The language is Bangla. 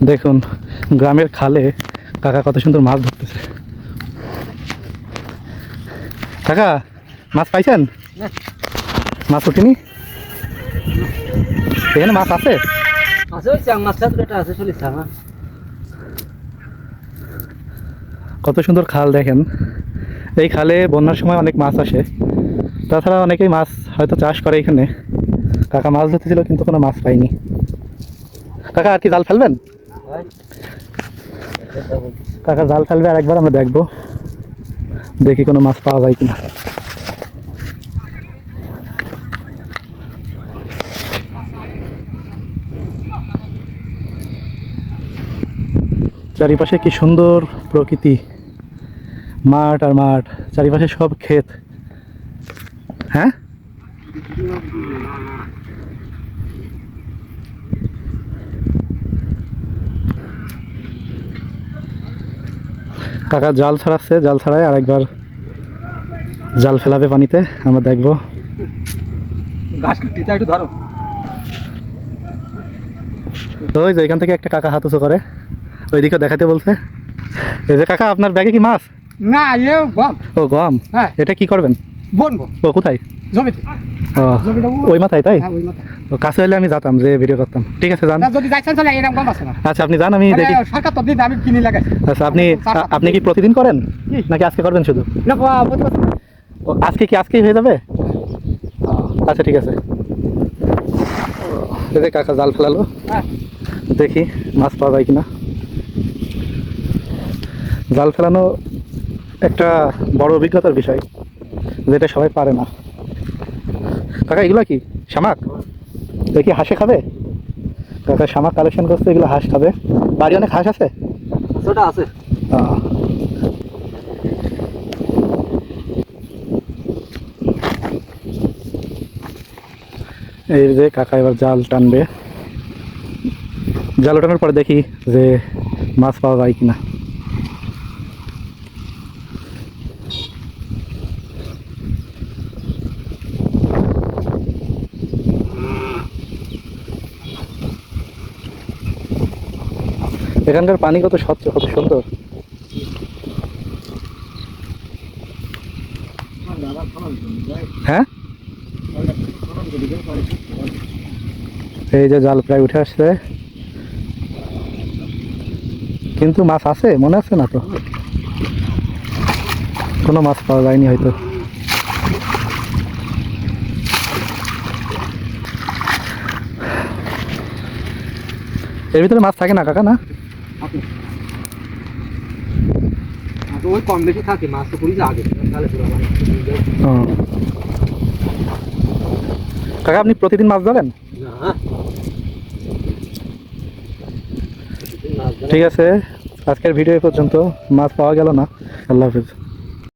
দেখুন গ্রামের খালে কাকা কত সুন্দর মাছ ধরতেছে। কাকা মাছ পাইছেন? মাছ উঠিনি? এখানে মাছ আছে? কত সুন্দর খাল দেখেন। এই খালে বন্যার সময় অনেক মাছ আসে, তাছাড়া অনেকেই মাছ হয়তো চাষ করে এখানে। কাকা মাছ ধরতেছিল কিন্তু কোনো মাছ পাইনি। কাকা আর কি জাল ফেলবেন? কাকা জাল ফেলবে, আর একবার আমরা দেখবো, দেখি কোনো মাছ পাওয়া যায় কিনা। চারিপাশে কি সুন্দর প্রকৃতি, মাঠ আর মাঠ, চারিপাশে সব ক্ষেত। হ্যাঁ, কাকা জাল ছাড়াচ্ছে, জাল ছাড়াই আর একবার জাল ফেলাবে পানিতে, আমরা দেখবো। ওই যে এখান থেকে একটা কাকা হাত উঁচু করে ওইদিকে দেখাতে বলছে। এই যে কাকা, আপনার ব্যাগে কি মাছ? না, গম। ও গম, হ্যাঁ। এটা কি করবেন? বনবো। ও কোথায়? জমিতে। ও ওই মাথায়, তাই? হ্যাঁ, ওই মাথায়। ও কাছে হলে আমি যেতাম, যে ভিডিও করতাম। ঠিক আছে, যান। না, যদি যাইছেন চলে, এরকম গম আছে না। আচ্ছা আপনি যান, আমি দেখি। সরকার তো দিন আমি কিনে লাগাই। আচ্ছা আপনি কি প্রতিদিন করেন নাকি আজকে করবেন শুধু? না, প্রতি বছর। ও আজকে কি আজকেই হয়ে যাবে? আচ্ছা ঠিক আছে। এই যে কাকা জাল ফেলালো, হ্যাঁ। দেখি মাছ পাওয়া যায় কিনা। জাল ফেলানো একটা বড় অভিজ্ঞতার বিষয়, যেটা সবাই পারে না। কাকা এগুলো কি শামাক? দেখি হাঁসে খাবে? কাকা শামাক কালেকশন করছে, এগুলো হাঁস খাবে। বাড়ি অনেক হাঁস আছে? ওটা আছে। এই যে কাকা এবার জাল টানবে, জাল ওঠানোর পরে দেখি যে মাছ পাওয়া যায় কিনা। এখানকার পানি কত স্বচ্ছ, কত সুন্দর। হ্যাঁ, এই যে জাল প্রায় উঠে আসছে, কিন্তু মাছ আছে মনে আছে না তো, কোনো মাছ পাওয়া যায়নি হয়তো। এর ভিতরে মাছ থাকে না কাকা? না, ওই কম বেশি থাকে, মাছ তো পুরি আগে। কাকা আপনি প্রতিদিন মাছ ধরেন? ঠিক আছে, আজকের ভিডিও পর্যন্ত। মাছ পাওয়া গেল না। আল্লাহ হাফিজ।